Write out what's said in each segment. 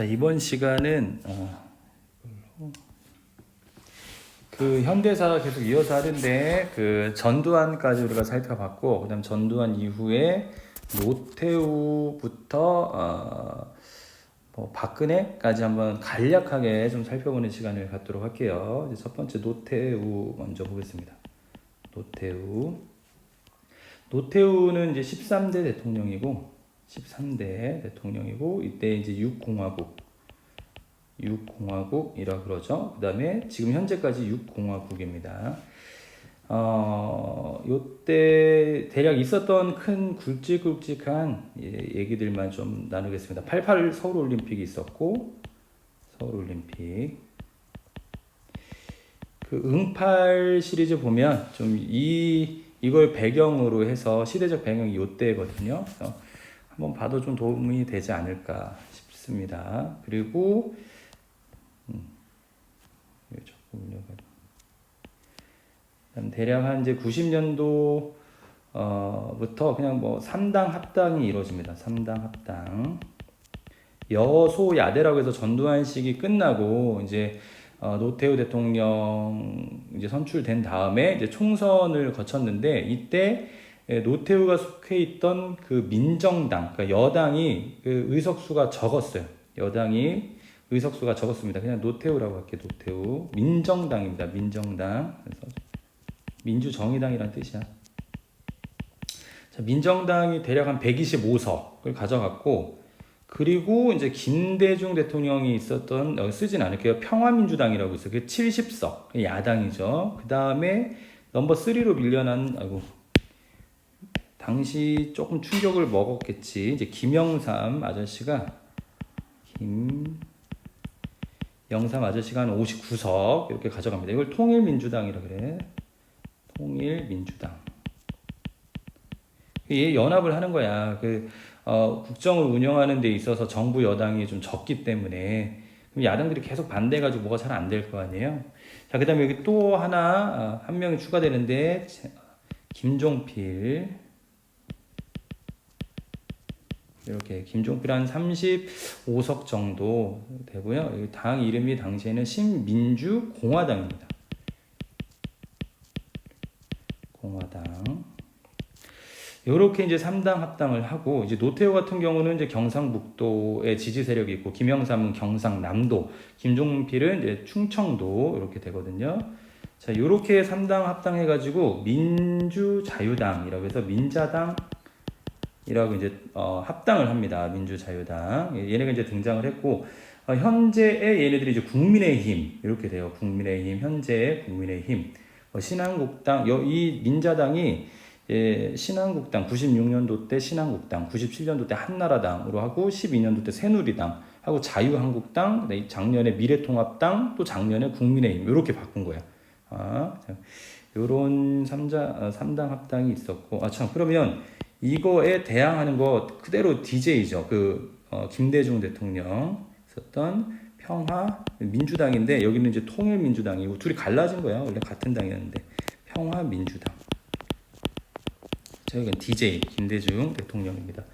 자, 이번 시간은 그 현대사 계속 이어서 하는데 그 전두환까지 우리가 살펴봤고, 그다음 전두환 이후에 노태우부터 뭐 박근혜까지 한번 간략하게 좀 살펴보는 시간을 갖도록 할게요. 이제 첫 번째 노태우 먼저 보겠습니다. 노태우는 이제 13대 대통령이고, 이때 이제 6공화국이라 그러죠. 그 다음에 지금 현재까지 6공화국입니다. 요때 대략 있었던 큰 굵직굵직한 얘기들만 좀 나누겠습니다. 88 서울올림픽이 있었고, 서울올림픽. 그 응팔 시리즈 보면 좀 이걸 배경으로 해서 시대적 배경이 요때거든요. 한번 봐도 좀 도움이 되지 않을까 싶습니다. 그리고 대략 한 이제 90년도 부터 그냥 뭐 3당 합당이 이루어집니다. 3당 합당. 여소야대라고 해서 전두환식이 끝나고 이제 노태우 대통령 이제 선출된 다음에 이제 총선을 거쳤는데, 이때 노태우가 속해 있던 그 민정당, 그러니까 여당이 그 의석수가 적었어요. 여당이 의석수가 적었습니다. 그냥 노태우라고 할게요. 노태우. 민정당입니다. 민정당. 그래서 민주정의당이란 뜻이야. 자, 민정당이 대략 한 125석을 가져갔고, 그리고 이제 김대중 대통령이 있었던, 여기 쓰진 않을게요. 평화민주당이라고 있어요. 그게 70석. 야당이죠. 그 다음에 넘버 3로 밀려난, 당시 조금 충격을 먹었겠지. 이제 김영삼 아저씨가 한 59석 이렇게 가져갑니다. 이걸 통일민주당이라 그래. 통일민주당. 얘 연합을 하는 거야. 국정을 운영하는 데 있어서 정부 여당이 좀 적기 때문에 그럼 야당들이 계속 반대해가지고 뭐가 잘 안 될 거 아니에요. 자, 그 다음에 여기 또 하나, 한 명이 추가되는데, 김종필. 이렇게 김종필 한 35석 정도 되고요. 당 이름이 당시에는 신민주공화당입니다. 공화당. 이렇게 이제 3당 합당을 하고, 이제 노태우 같은 경우는 이제 경상북도에 지지 세력이 있고, 김영삼은 경상남도, 김종필은 이제 충청도 이렇게 되거든요. 자, 이렇게 3당 합당해가지고 민주자유당이라고 해서 민자당 이라고 이제 합당을 합니다. 민주자유당. 얘네가 이제 등장을 했고, 현재의 얘네들이 이제 국민의힘 이렇게 돼요. 국민의힘, 현재의 국민의힘. 신한국당, 이 민자당이 신한국당 96년도 때 신한국당, 97년도 때 한나라당으로 하고, 12년도 때 새누리당 하고, 자유한국당, 작년에 미래통합당, 또 작년에 국민의힘 이렇게 바꾼 거야. 요런 3당 합당이 있었고, 그러면 이거에 대항하는 거 그대로 DJ죠. 김대중 대통령 있었던 평화민주당인데, 여기는 이제 통일민주당이고, 둘이 갈라진 거야. 원래 같은 당이었는데. 평화민주당. 여기는 DJ 김대중 대통령입니다.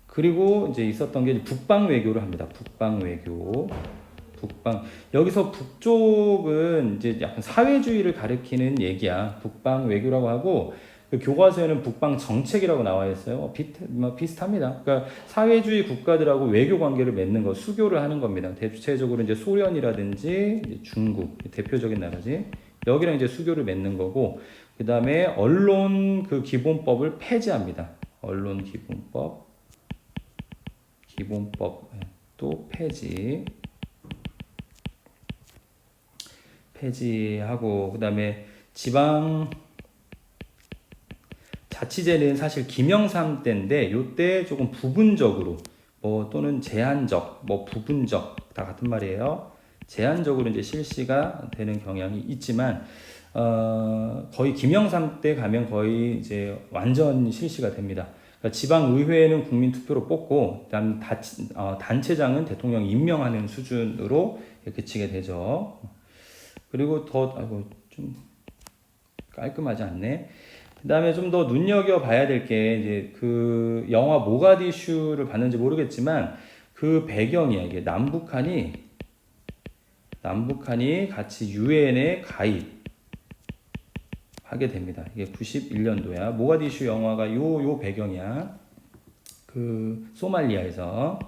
그리고 이제 있었던 게 북방 외교를 합니다. 북방 외교. 여기서 북쪽은 이제 약간 사회주의를 가리키는 얘기야. 북방 외교라고 하고, 그 교과서에는 북방 정책이라고 나와 있어요. 비슷합니다. 그러니까 사회주의 국가들하고 외교 관계를 맺는 거, 수교를 하는 겁니다. 대체적으로 이제 소련이라든지 이제 중국, 대표적인 나라지. 여기랑 이제 수교를 맺는 거고, 그 다음에 언론 그 기본법을 폐지합니다. 언론 기본법 또 폐지하고, 그 다음에 지방 자치제는 사실 김영삼 때인데, 요때 조금 부분적으로 또는 제한적, 부분적 다 같은 말이에요. 제한적으로 이제 실시가 되는 경향이 있지만, 거의 김영삼 때 가면 거의 이제 완전 실시가 됩니다. 그러니까 지방의회는 국민투표로 뽑고, 그다음 단체장은 대통령이 임명하는 수준으로 그치게 되죠. 그리고 좀 깔끔하지 않네. 그다음에 좀 더 눈여겨 봐야 될 게 이제 그 영화 모가디슈를 봤는지 모르겠지만 그 배경이야. 이게 남북한이 같이 유엔에 가입하게 됩니다. 이게 91년도야. 모가디슈 영화가 요 배경이야. 그 소말리아에서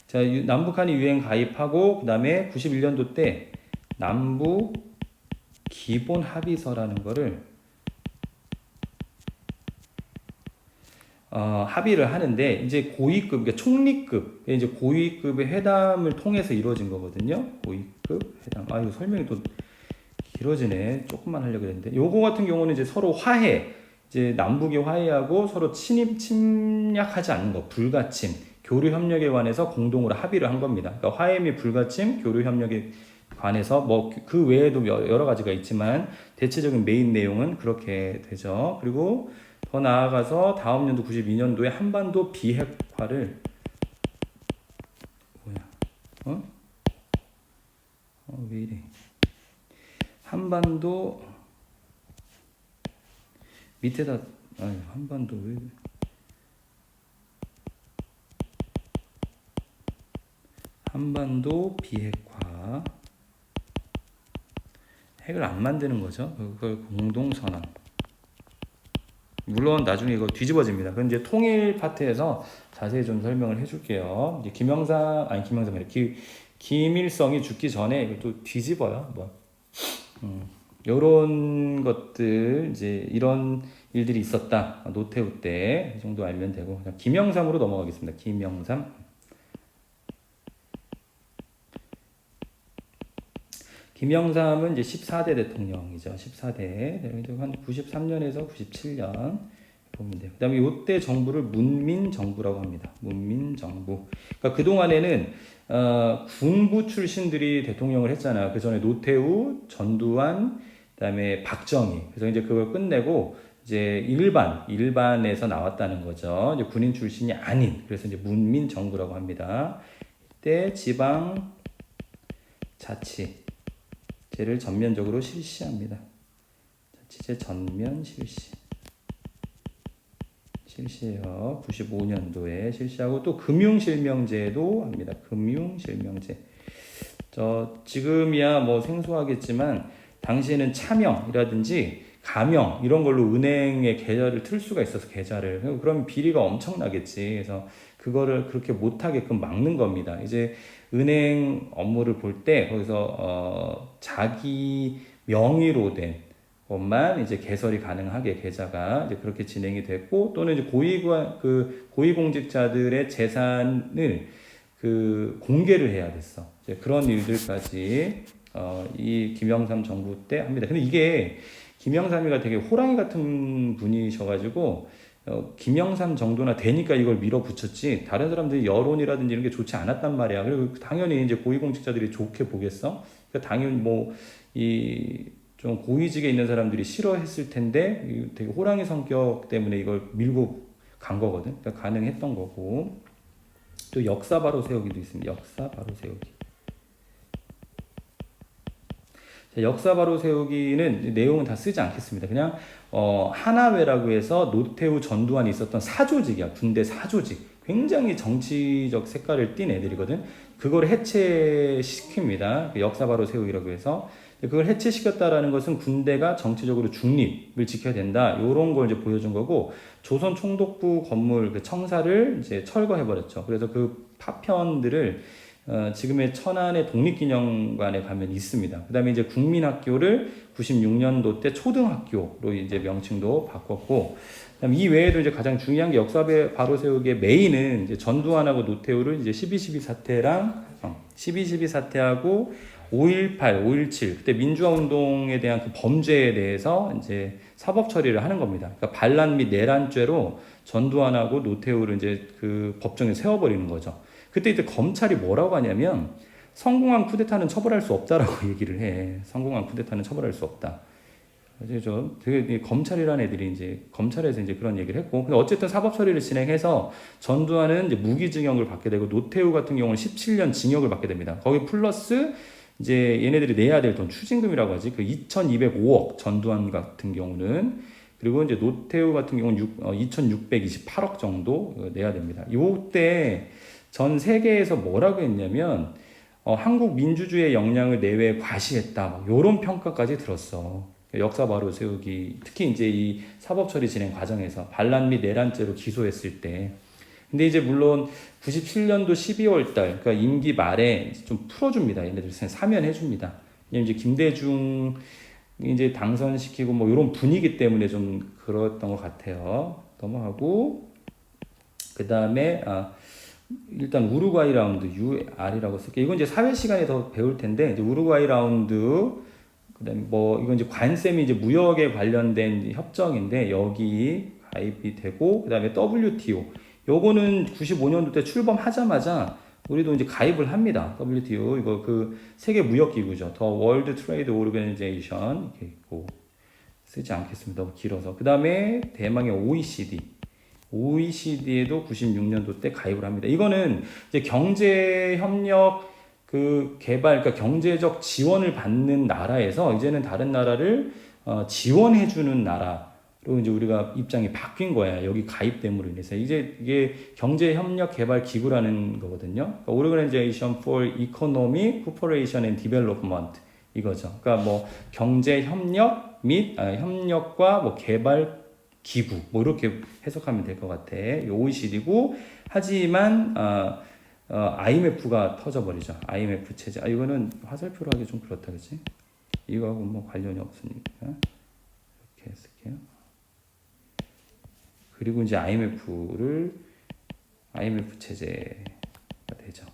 자, 남북한이 유엔 가입하고 그다음에 91년도 때 남북 기본 합의서라는 거를 합의를 하는데 이제 고위급, 그러니까 총리급, 이제 고위급의 회담을 통해서 이루어진 거거든요. 고위급 회담. 이거 설명이 또 길어지네. 조금만 하려고 했는데 요거 같은 경우는 이제 서로 화해, 이제 남북이 화해하고 서로 침략하지 않는 거, 불가침, 교류 협력에 관해서 공동으로 합의를 한 겁니다. 그러니까 화해 및 불가침, 교류 협력에 관해서 뭐 그 외에도 여러 가지가 있지만 대체적인 메인 내용은 그렇게 되죠. 그리고 더 나아가서 다음 연도 92년도에 한반도 비핵화를 왜 이래? 한반도 밑에다 한반도 왜? 한반도 비핵화 핵을 안 만드는 거죠. 그걸 공동선언. 물론 나중에 이거 뒤집어집니다. 그건 이제 통일 파트에서 자세히 좀 설명을 해줄게요. 이제 김일성이 죽기 전에 이걸 또 뒤집어요. 요런 것들, 이제 이런 일들이 있었다. 노태우 때 이 정도 알면 되고, 그냥 김영삼으로 넘어가겠습니다. 김영삼은 이제 14대 대통령이죠. 14대. 한 93년에서 97년 보면 돼요. 그다음에 이때 정부를 문민정부라고 합니다. 문민정부. 그러니까 그 동안에는 군부 출신들이 대통령을 했잖아요. 그 전에 노태우, 전두환, 그다음에 박정희. 그래서 이제 그걸 끝내고 이제 일반에서 나왔다는 거죠. 이제 군인 출신이 아닌. 그래서 이제 문민정부라고 합니다. 이때 지방 자치제를 전면적으로 실시합니다. 자치제 전면 실시해요. 95년도에 실시하고 또 금융실명제도 합니다. 금융실명제. 지금이야 뭐 생소하겠지만 당시에는 차명이라든지 가명 이런 걸로 은행에 계좌를 틀 수가 있어서 계좌를. 그러면 비리가 엄청나겠지. 그래서 그거를 그렇게 못하게끔 막는 겁니다. 이제 은행 업무를 볼 때 거기서 자기 명의로 된 것만 이제 개설이 가능하게 계좌가 이제 그렇게 진행이 됐고 또는 이제 고위공직자들의 재산을 공개를 해야 됐어. 이제 그런 일들까지 이 김영삼 정부 때 합니다. 근데 이게 김영삼이가 되게 호랑이 같은 분이셔가지고 김영삼 정도나 되니까 이걸 밀어붙였지 다른 사람들이 여론이라든지 이런 게 좋지 않았단 말이야. 그리고 당연히 이제 고위공직자들이 좋게 보겠어. 그러니까 당연히 뭐 좀 고위직에 있는 사람들이 싫어했을 텐데 되게 호랑이 성격 때문에 이걸 밀고 간 거거든. 그러니까 가능했던 거고. 또 역사 바로 세우기도 있습니다. 역사 바로 세우기. 역사 바로 세우기는 내용은 다 쓰지 않겠습니다. 그냥 하나회라고 해서 노태우, 전두환이 있었던 사조직이야. 군대 사조직. 굉장히 정치적 색깔을 띤 애들이거든. 그걸 해체시킵니다. 역사 바로 세우기라고 해서. 그걸 해체시켰다라는 것은 군대가 정치적으로 중립을 지켜야 된다. 이런 걸 이제 보여준 거고, 조선 총독부 건물 그 청사를 이제 철거해버렸죠. 그래서 그 파편들을 지금의 천안의 독립기념관에 가면 있습니다. 그 다음에 이제 국민학교를 96년도 때 초등학교로 이제 명칭도 바꿨고, 그다음 이 외에도 이제 가장 중요한 게 역사 바로 세우기의 메인은 이제 전두환하고 노태우를 이제 12.12 사태하고 5.18, 5.17 그때 민주화 운동에 대한 그 범죄에 대해서 이제 사법 처리를 하는 겁니다. 그러니까 반란 및 내란죄로 전두환하고 노태우를 이제 그 법정에 세워버리는 거죠. 그때 이제 검찰이 뭐라고 하냐면 성공한 쿠데타는 처벌할 수 없다라고 얘기를 해. 성공한 쿠데타는 처벌할 수 없다. 그래서 되게 검찰이라는 애들이 이제 검찰에서 이제 그런 얘기를 했고, 근데 어쨌든 사법 처리를 진행해서 전두환은 이제 무기징역을 받게 되고 노태우 같은 경우는 17년 징역을 받게 됩니다. 거기 플러스 이제 얘네들이 내야 될 돈 추징금이라고 하지. 그 2,205억 전두환 같은 경우는 그리고 이제 노태우 같은 경우는 2,628억 정도 내야 됩니다. 이때 전 세계에서 뭐라고 했냐면 한국 민주주의의 역량을 내외에 과시했다. 이런 평가까지 들었어. 역사 바로 세우기. 특히 이제 이 사법 처리 진행 과정에서 반란 및 내란죄로 기소했을 때. 근데 이제 물론 97년도 12월 달, 그러니까 임기 말에 좀 풀어줍니다. 얘네들 사면해줍니다. 왜냐면 이제 김대중 이제 당선시키고 뭐 이런 분위기 때문에 좀 그랬던 것 같아요. 넘어가고 그 다음에 일단 우루과이 라운드 UR이라고 쓸게요. 이건 이제 사회 시간에 더 배울 텐데 이제 우루과이 라운드 그다음에 뭐 이건 이제 관세미 이제 무역에 관련된 협정인데 여기 가입이 되고 그다음에 WTO 요거는 95년도 때 출범하자마자 우리도 이제 가입을 합니다. WTO 이거 그 세계 무역 기구죠. 더 월드 트레이드 오르가니제이션 이렇게 있고 쓰지 않겠습니다. 너무 길어서. 그다음에 대망의 OECD에도 96년도 때 가입을 합니다. 이거는 이제 경제 협력 그 개발, 그러니까 경제적 지원을 받는 나라에서 이제는 다른 나라를 지원해주는 나라로 이제 우리가 입장이 바뀐 거야. 여기 가입됨으로 인해서 이제 이게 경제 협력 개발 기구라는 거거든요. 그러니까 Organization for Economic Cooperation and Development 이거죠. 그러니까 뭐 경제 협력 및 협력과 뭐 개발 기구 뭐 이렇게 해석하면 될 것 같아. OECD고 하지만 IMF가 터져버리죠. IMF 체제. 이거는 화살표로 하기 좀 그렇다, 그치? 이거하고 뭐 관련이 없으니까 이렇게 쓸게요. 그리고 이제 IMF 체제가 되죠.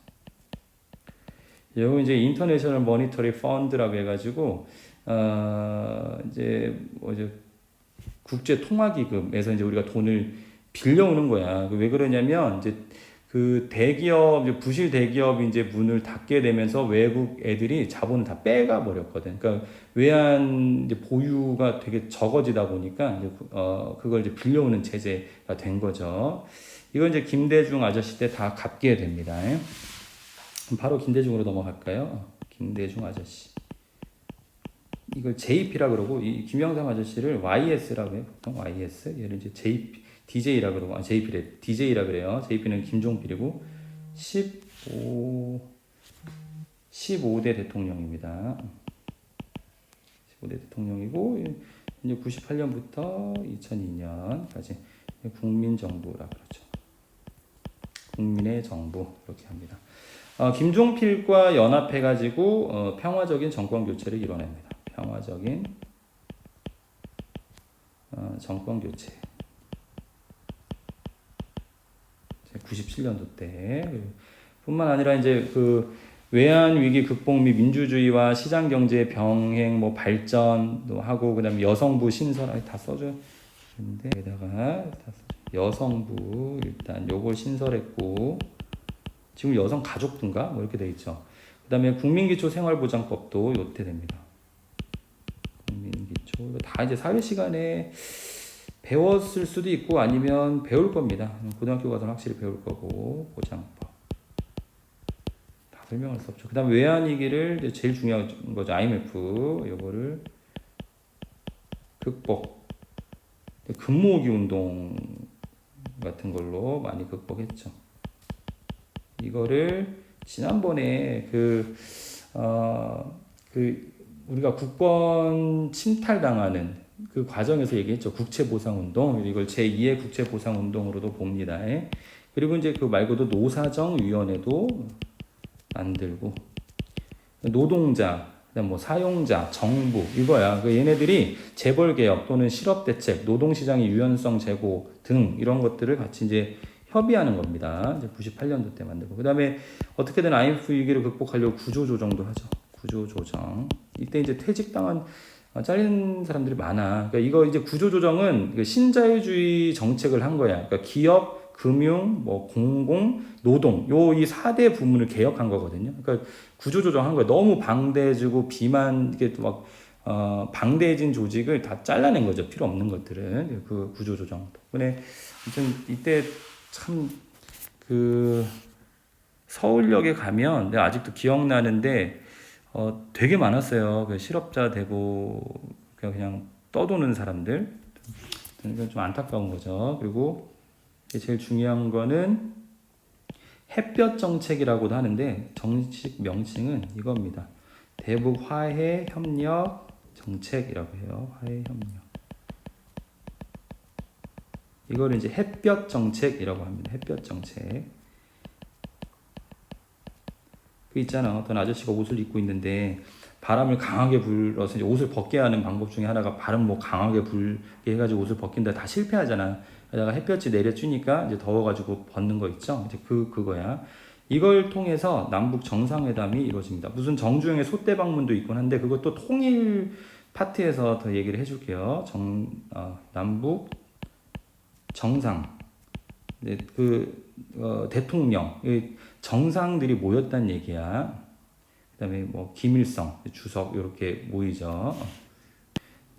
이거 이제 인터내셔널 모니터리 펀드라고 해가지고 이제 국제 통화기금에서 이제 우리가 돈을 빌려오는 거야. 왜 그러냐면 이제 그 대기업, 이제 부실 대기업이 이제 문을 닫게 되면서 외국 애들이 자본을 다 빼가 버렸거든. 그러니까 외환 이제 보유가 되게 적어지다 보니까 이제 그걸 이제 빌려오는 체제가 된 거죠. 이건 이제 김대중 아저씨 때 다 갚게 됩니다. 바로 김대중으로 넘어갈까요? 김대중 아저씨. 이걸 JP라 그러고 이 김영삼 아저씨를 YS라고 해요. 보통 YS. 얘를 이제 JP DJ라 그러고 JP래. DJ라 그래요. JP는 김종필이고 15대 대통령입니다. 15대 대통령이고 이제 98년부터 2002년까지 국민정부라 그러죠. 국민의 정부 이렇게 합니다. 김종필과 연합해 가지고 평화적인 정권 교체를 이뤄냅니다. 평화적인 정권 교체. 97년도 때 뿐만 아니라 이제 그 외환 위기 극복 및 민주주의와 시장 경제의 병행 뭐 발전도 하고 그다음에 여성부 신설 다 써줘 있는데 여기다가 여성부 일단 요걸 신설했고 지금 여성 가족부인가 뭐 이렇게 돼 있죠. 그다음에 국민기초 생활보장법도 요때 됩니다. 국민기초 다 이제 사회 시간에 배웠을 수도 있고 아니면 배울 겁니다. 고등학교 가서는 확실히 배울 거고 보장법 다 설명할 수 없죠. 그 다음 외환위기를 이제 제일 중요한 거죠. IMF 요거를 극복 금모으기 운동 같은 걸로 많이 극복했죠. 이거를 지난번에 우리가 국권 침탈당하는 그 과정에서 얘기했죠. 국채보상운동. 이걸 제2의 국채보상운동으로도 봅니다. 그리고 이제 그 말고도 노사정위원회도 만들고 노동자, 그다음 뭐 사용자, 정부 이거야. 얘네들이 재벌개혁 또는 실업대책, 노동시장의 유연성 제고 등 이런 것들을 같이 이제 협의하는 겁니다. 이제 98년도 때 만들고 그다음에 어떻게든 IMF 위기를 극복하려고 구조조정도 하죠. 구조조정. 이때 이제 퇴직당한 잘린 사람들이 많아. 그러니까 이거 이제 구조조정은 신자유주의 정책을 한 거야. 그러니까 기업, 금융, 뭐 공공, 노동 이 4대 부문을 개혁한 거거든요. 그러니까 구조조정 한 거야. 너무 방대해지고 비만 이게 막 방대해진 조직을 다 잘라낸 거죠. 필요 없는 것들은 그 구조조정 덕분에 아무튼 이때 참 서울역에 가면 내가 아직도 기억나는데 되게 많았어요. 그 실업자 되고 그냥 떠도는 사람들. 이건 좀 안타까운 거죠. 그리고 제일 중요한 거는 햇볕 정책이라고도 하는데 정식 명칭은 이겁니다. 대북 화해 협력 정책이라고 해요. 화해 협력. 이거를 이제 햇볕 정책이라고 합니다. 햇볕 정책. 그 있잖아. 어떤 아저씨가 옷을 입고 있는데 바람을 강하게 불어서 이제 옷을 벗게 하는 방법 중에 하나가 바람 뭐 강하게 불게 해가지고 옷을 벗긴다. 다 실패하잖아. 그러다가 햇볕이 내려주니까 이제 더워가지고 벗는 거 있죠. 이제 그거야. 이걸 통해서 남북 정상회담이 이루어집니다. 무슨 정주영의 소대 방문도 있곤 한데 그것도 통일 파트에서 더 얘기를 해줄게요. 남북 정상, 대통령, 정상들이 모였다는 얘기야. 그다음에 뭐 김일성, 주석 이렇게 모이죠.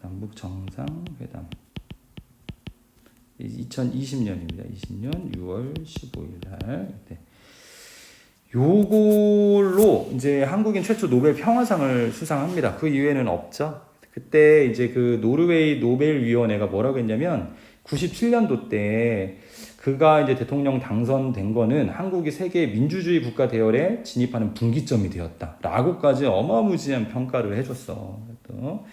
남북 정상회담. 2020년입니다. 20년 6월 15일 날. 네. 요걸로 이제 한국인 최초 노벨 평화상을 수상합니다. 그 이후에는 없죠. 그때 이제 그 노르웨이 노벨위원회가 뭐라고 했냐면 97년도 때 그가 이제 대통령 당선된 거는 한국이 세계 민주주의 국가 대열에 진입하는 분기점이 되었다라고까지 어마무지한 평가를 해줬어. 또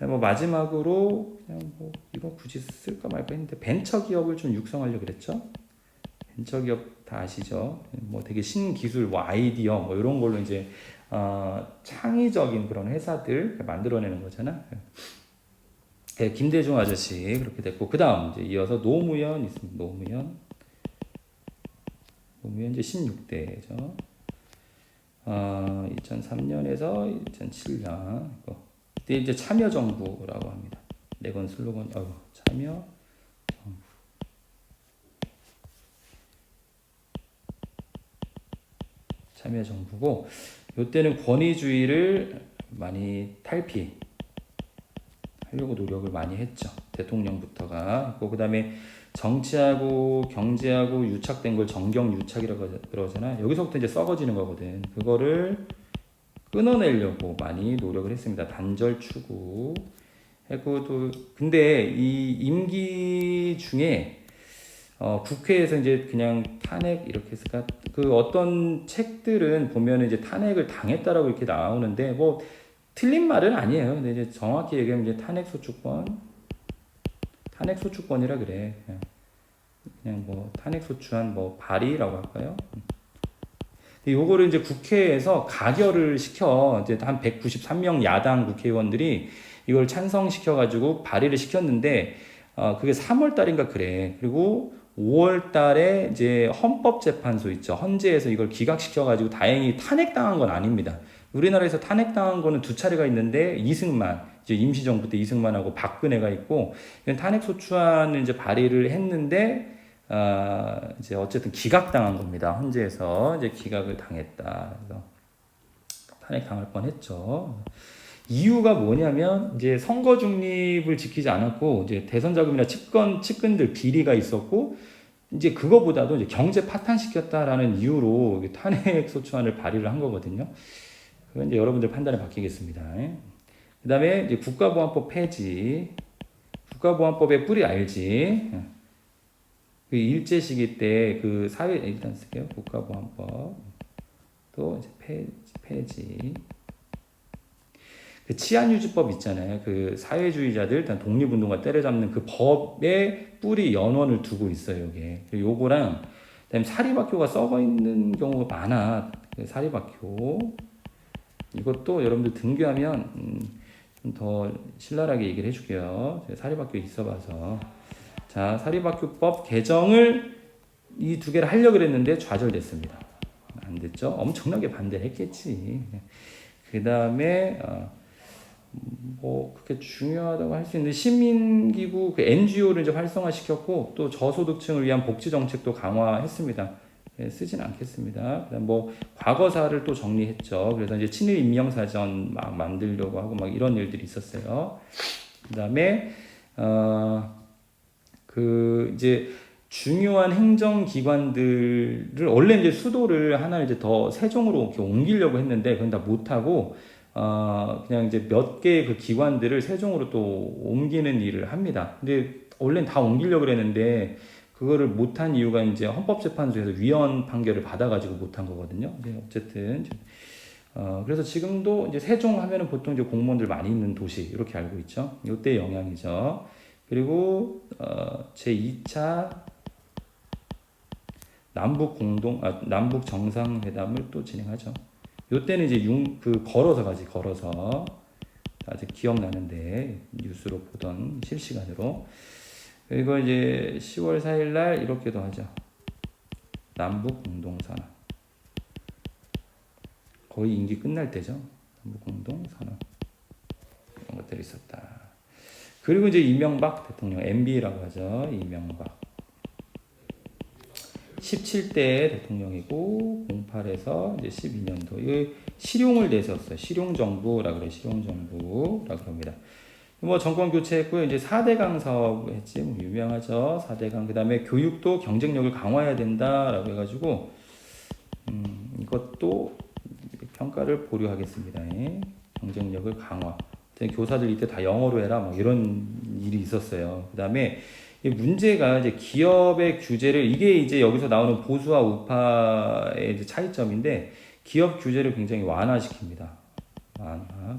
뭐 마지막으로 그냥 뭐 이거 굳이 쓸까 말까 했는데 벤처 기업을 좀 육성하려고 그랬죠. 벤처 기업 다 아시죠? 뭐 되게 신기술, 뭐 아이디어, 뭐 이런 걸로 이제 창의적인 그런 회사들 만들어내는 거잖아. 네, 김대중 아저씨 그렇게 됐고 그 다음 이제 이어서 노무현 있습니다. 노무현 이제 16대죠. 2003년에서 2007년 이때 이제 참여정부라고 합니다. 내건 슬로건 참여정부. 참여정부고 이때는 권위주의를 많이 탈피하려고 노력을 많이 했죠. 대통령부터가. 그 다음에 정치하고 경제하고 유착된 걸 정경유착이라고 그러잖아. 여기서부터 이제 썩어지는 거거든. 그거를 끊어내려고 많이 노력을 했습니다. 단절 추구. 근데 이 임기 중에 국회에서 이제 그냥 탄핵 이렇게 했을까? 그 어떤 책들은 보면 이제 탄핵을 당했다라고 이렇게 나오는데 뭐 틀린 말은 아니에요. 근데 이제 정확히 얘기하면 이제 탄핵 소추권이라 그래. 그냥 뭐 탄핵 소추안 뭐 발의라고 할까요? 요거를 이제 국회에서 가결을 시켜 이제 한 193명 야당 국회의원들이 이걸 찬성시켜가지고 발의를 시켰는데 그게 3월 달인가 그래. 그리고 5월 달에 이제 헌법재판소 있죠. 헌재에서 이걸 기각시켜가지고 다행히 탄핵당한 건 아닙니다. 우리나라에서 탄핵당한 거는 2차례가 있는데 이승만, 이제 임시정부 때 이승만하고 박근혜가 있고 탄핵소추안을 이제 발의를 했는데 이제 어쨌든 기각당한 겁니다. 헌재에서 이제 기각을 당했다. 그래서 탄핵당할 뻔했죠. 이유가 뭐냐면 이제 선거 중립을 지키지 않았고 이제 대선 자금이나 측근들 비리가 있었고 이제 그거보다도 이제 경제 파탄시켰다라는 이유로 탄핵 소추안을 발의를 한 거거든요. 그건 이제 여러분들 판단에 맡기겠습니다. 그다음에 이제 국가보안법 폐지. 국가보안법의 뿌리 알지? 그 일제 시기 때 그 사회 일단 쓸게요. 국가보안법 또 이제 폐지. 그 치안유지법 있잖아요. 그 사회주의자들 일단 독립운동가 때려잡는 그 법의 뿌리 연원을 두고 있어요. 이게 요거랑 그다음에 사립학교가 썩어 있는 경우가 많아. 그 사립학교 이것도 여러분들 등교하면 좀 더 신랄하게 얘기를 해줄게요. 제가 사립학교에 있어봐서. 자, 사립학교법 개정을 이 두 개를 하려고 했는데 좌절됐습니다. 안 됐죠? 엄청나게 반대를 했겠지. 그 다음에 뭐 그렇게 중요하다고 할 수 있는 시민기구 그 NGO를 이제 활성화시켰고 또 저소득층을 위한 복지 정책도 강화했습니다. 네, 쓰진 않겠습니다. 그다음 뭐 과거사를 또 정리했죠. 그래서 이제 친일 임명사전 막 만들려고 하고 막 이런 일들이 있었어요. 그다음에 그 이제 중요한 행정기관들을 원래 이제 수도를 하나 이제 더 세종으로 이렇게 옮기려고 했는데 그건 다 못하고 그냥 이제 몇 개의 그 기관들을 세종으로 또 옮기는 일을 합니다. 근데 원래는 다 옮기려고 그랬는데 그거를 못한 이유가 이제 헌법재판소에서 위헌 판결을 받아가지고 못한 거거든요. 네, 어쨌든 그래서 지금도 이제 세종 하면은 보통 이제 공무원들 많이 있는 도시 이렇게 알고 있죠. 이때 영향이죠. 그리고 제 2차 남북 정상회담을 또 진행하죠. 요때는 이제 걸어서 가지, 걸어서. 아직 기억나는데, 뉴스로 보던 실시간으로. 그리고 이제 10월 4일 날 이렇게도 하죠. 남북 공동선언. 거의 임기 끝날 때죠. 남북 공동선언. 이런 것들이 있었다. 그리고 이제 이명박 대통령, MB라고 하죠. 이명박. 17대 대통령이고 08에서 이제 12년도 이 실용을 내세웠어요. 실용정부라 그래. 실용정부라 그럽니다. 뭐 정권 교체했고요. 이제 4대강 사업 했지. 뭐 유명하죠. 4대강. 그다음에 교육도 경쟁력을 강화해야 된다라고 해 가지고 이것도 평가를 보류하겠습니다. 경쟁력을 강화. 교사들 이때 다 영어로 해라. 뭐 이런 일이 있었어요. 그다음에 문제가 이제 기업의 규제를 이게 이제 여기서 나오는 보수와 우파의 이제 차이점인데 기업 규제를 굉장히 완화시킵니다.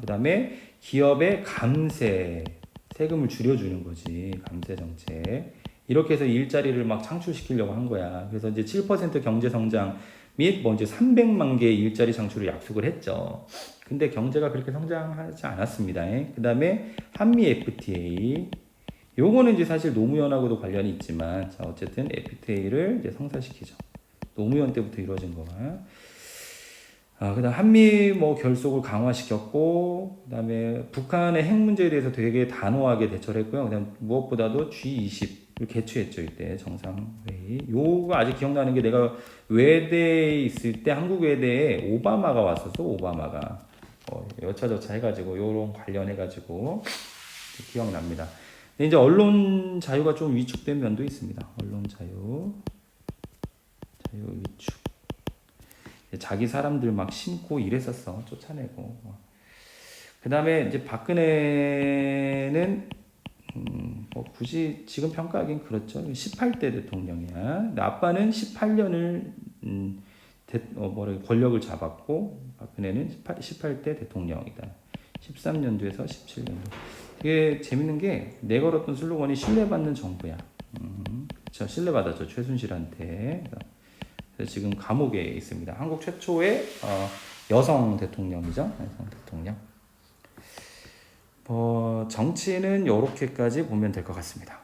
그다음에 기업의 감세 세금을 줄여주는 거지. 감세 정책. 이렇게 해서 일자리를 막 창출시키려고 한 거야. 그래서 이제 7% 경제 성장 및 뭐 이제 300만 개의 일자리 창출을 약속을 했죠. 근데 경제가 그렇게 성장하지 않았습니다. 그다음에 한미 FTA 요거는 이제 사실 노무현하고도 관련이 있지만 자 어쨌든 FTA를 이제 성사시키죠. 노무현 때부터 이루어진 거가. 그다음 한미 뭐 결속을 강화시켰고 그다음에 북한의 핵 문제에 대해서 되게 단호하게 대처를 했고요. 그다음 무엇보다도 G20을 개최했죠. 이때 정상회의. 요거 아직 기억나는 게 내가 외대에 있을 때 한국 외대에 오바마가 왔었어. 오바마가 여차저차 해가지고 요런 관련해가지고 기억납니다. 근데 이제 언론 자유가 좀 위축된 면도 있습니다. 언론 자유 위축. 자기 사람들 막 심고 이랬었어. 쫓아내고. 그 다음에 이제 박근혜는 뭐 굳이 지금 평가하기엔 그렇죠. 18대 대통령이야. 근데 아빠는 18년을 권력을 잡았고 박근혜는 18대 대통령이다. 13년도에서 17년도. 되게 재밌는 게 내걸었던 슬로건이 신뢰받는 정부야. 그렇죠. 신뢰받았죠. 최순실한테. 그래서 지금 감옥에 있습니다. 한국 최초의 여성 대통령이죠. 여성 대통령. 정치는 이렇게까지 보면 될 것 같습니다.